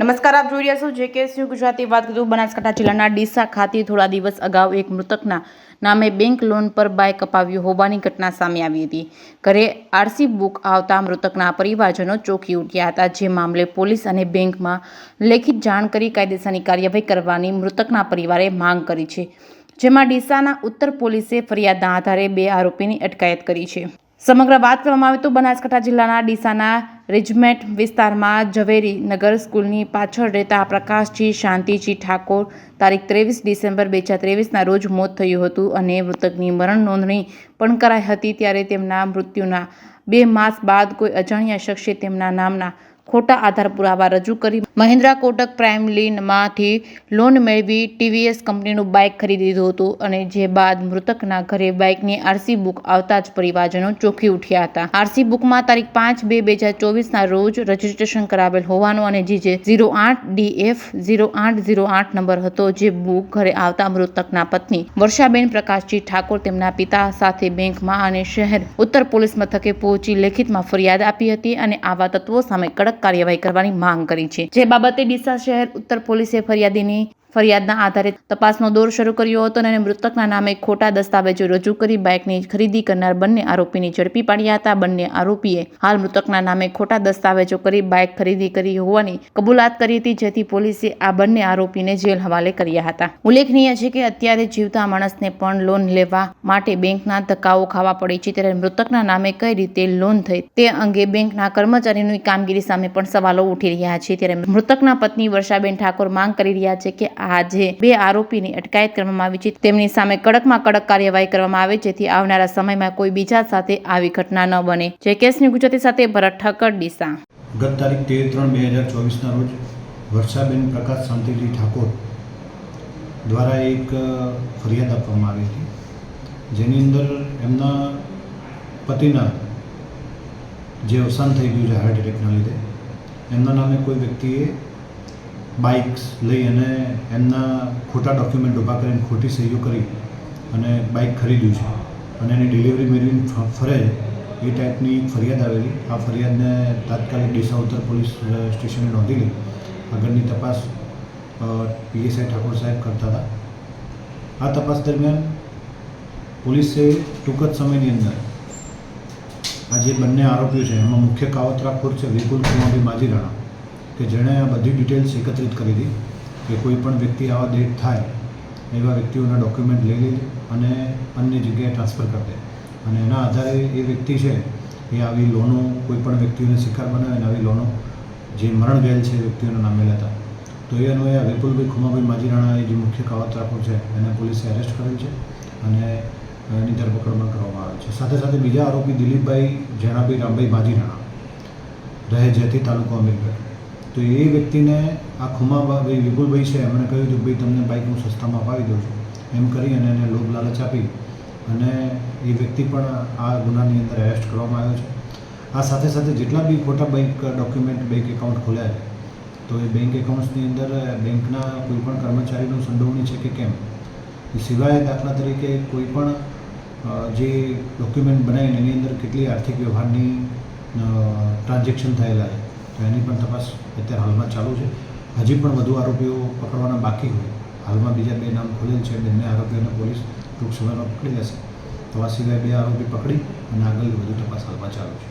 નમસ્કાર, આપ જોઈ રહ્યા છો જેકેએસ ન્યૂઝ ગુજરાતી. વાત કરીએ બનાસકાંઠા જિલ્લાના ડીસા ખાતે થોડા દિવસ અગાઉ એક મૃતકના નામે બેંક લોન પર બાઇક અપાવ્યું હોવાની ઘટના સામે આવી હતી. ઘરે આરસી બુક આવતા મૃતકના પરિવારજનો ચોંકી ઉઠ્યા હતા, જે મામલે પોલીસ અને બેંકમાં લેખિત જાણ કરી કાયદેસરની કાર્યવાહી કરવાની મૃતકના પરિવારે માંગ કરી છે. જેમાં ડીસાના ઉત્તર પોલીસે ફરિયાદના આધારે 2 આરોપીની અટકાયત કરી છે. સમગ્ર વાત કરવામાં આવે તો બનાસકાંઠા જિલ્લાના ડીસાના રેજમેન્ટ વિસ્તારમાં ઝવેરી નગર સ્કૂલની પાછળ રહેતા પ્રકાશજી શાંતિજી ઠાકોર તારીખ 23 ડિસેમ્બર 2023ના રોજ મોત થયું હતું અને મૃતકની મરણ નોંધણી પણ કરાઈ હતી. ત્યારે તેમના મૃત્યુના 2 માસ બાદ કોઈ અજાણ્યા શખ્સે તેમના નામના ખોટા આધાર પુરાવા રજૂ કરી મહિન્દ્રા કોટક પ્રાઇમ લીનમાંથી લોન મેળવી ટીવીએસ કંપનીનું બાઇક ખરીદી લીધું હતું. અને જે બાદ મૃતકના ઘરે બાઇકની આરસી બુક આવતા જ પરિવારજનો ચોંકી ઉઠ્યા હતા. આરસી બુકમાં તારીખ 5/2/2024ના રોજ રજીસ્ટ્રેશન કરાવેલ હોવાનો અને જીજે 08DF0808 નંબર હતો. જે બુક ઘરે આવતા મૃતકના પત્ની વર્ષાબેન પ્રકાશજી ઠાકોર તેમના પિતા સાથે બેંકમાં અને શહેર ઉત્તર પોલીસ મથકે પહોંચી લેખિતમાં ફરિયાદ આપી હતી અને આવા તત્વો સામે કડક કાર્યવાહી કરવાની માંગ કરી છે. જે બાબતે ડીસા શહેર ઉત્તર પોલીસે ફરિયાદના આધારે તપાસનો દોર શરૂ કર્યો હતો અને મૃતકના નામે ખોટા દસ્તાવેજો રજૂ કરી બાઇકની ખરીદી કરનાર બંને આરોપીને ઝડપી પાડ્યા હતા. બંને આરોપીએ હાલ મૃતકના નામે ખોટા દસ્તાવેજો કરી બાઇક ખરીદી કરી હોવાની કબૂલાત કરી હતી, જેથી પોલીસે આ બંને આરોપીને જેલ હવાલે કર્યા હતા. ઉલ્લેખનીય છે કે અત્યારે જીવતા માણસને પણ લોન લેવા માટે બેંકના ધક્કાઓ ખાવા પડે છે, ત્યારે મૃતકના નામે કઈ રીતે લોન થઈ તે અંગે બેંકના કર્મચારીની કામગીરી સામે પણ સવાલો ઉઠી રહ્યા છે. ત્યારે મૃતકના પત્ની વર્ષાબેન ઠાકોર માંગ કરી રહ્યા છે કે આજે 2 આરોપીની અટકાયત કરવામાં આવી છે, તેમની સામે કડકમાં કડક કાર્યવાહી કરવામાં આવે, જેથી આવનારા સમયમાં કોઈ બીજા સાથે આવી ઘટના ન બને. જેકેએસ ન્યૂઝ ગુજરાતી સાથે ભરત ઠક્કર, ડીસા. ગત તારીખ 13/3/2024ના રોજ વર્ષાબેન પ્રકાશ શાંતિજી ઠાકોર દ્વારા એક ફરિયાદ આપવામાં આવી હતી, જેની અંદર એમના પતિના જે અવસાન થઈ ગયું છે હાર્ટ એટેકના લીધે, એમના નામે કોઈ વ્યક્તિએ બાઇક્સ લઈ અને એમના ખોટા ડોક્યુમેન્ટ ઊભા કરીને ખોટી સહીઓ કરી અને બાઇક ખરીદ્યું છે અને એની ડિલિવરી મેળવીને ફરે એ ટાઈપની ફરિયાદ આવેલી. આ ફરિયાદને તાત્કાલિક ડીસા ઉત્તર પોલીસ સ્ટેશને નોંધી લઈ આગળની તપાસ પીએસઆઈ ઠાકોર સાહેબ કરતા હતા. આ તપાસ દરમિયાન પોલીસે ટૂંક જ સમયની અંદર આ જે બંને આરોપીઓ છે એમાં મુખ્ય કાવતરાખોર છે વિપુલ કુમારભાઈ માજીરાણા, કે જેણે આ બધી ડિટેલ્સ એકત્રિત કરી હતી કે કોઈ પણ વ્યક્તિ આવા ડેટ થાય એવા વ્યક્તિઓના ડોક્યુમેન્ટ લઈ લે અને અન્ય જગ્યાએ ટ્રાન્સફર કરી દે અને એના આધારે એ વ્યક્તિ છે એ આવી લોનો કોઈ પણ વ્યક્તિઓને શિકાર બનાવે અને આવી લોનો જે મરણ ગયેલ છે વ્યક્તિઓના નામે લેતા. તો એ અન્વયે વિપુલભાઈ ખુમાભાઈ માજીરાણા એ જે મુખ્ય કાવતરાખોર છે એને પોલીસે અરેસ્ટ કરેલ છે અને એની ધરપકડમાં કરવામાં આવે છે. સાથે સાથે બીજા આરોપી દિલીપભાઈ જેણાભાઈ રામભાઈ માજીરાણા રહે જેથી તાલુકો અમીરગઢ, તો એ વ્યક્તિને આ ખુમાભાઈ વિપુલભાઈ છે એમણે કહ્યું હતું ભાઈ તમને બાઇક હું સસ્તામાં અપાવી દઉં છું એમ કરી અને એને લોભ લાલચ આપી અને એ વ્યક્તિ પણ આ ગુનાની અંદર એરેસ્ટ કરવામાં આવ્યો છે. આ સાથે સાથે જેટલા બી ખોટા બેંક ડોક્યુમેન્ટ બેંક એકાઉન્ટ ખોલ્યા છે, તો એ બેંક એકાઉન્ટ્સની અંદર બેંકના કોઈ પણ કર્મચારીનું સંડોવણી છે કે કેમ, એ સિવાય દાખલા તરીકે કોઈ પણ જે ડોક્યુમેન્ટ બનાવીને એની અંદર કેટલી આર્થિક વ્યવહારની ટ્રાન્ઝેક્શન થયેલા છે, તો એની પણ તપાસ અત્યારે હાલમાં ચાલુ છે. હજી પણ વધુ આરોપીઓ પકડવાના બાકી હોય. હાલમાં બીજા 2 નામ ખુલેલ છે. બંને આરોપીઓને પોલીસ ટૂંક સમયમાં પકડી લેશે. તો આ સિવાય 2 આરોપી પકડી અને આગળની વધુ તપાસ હાલમાં ચાલુ છે.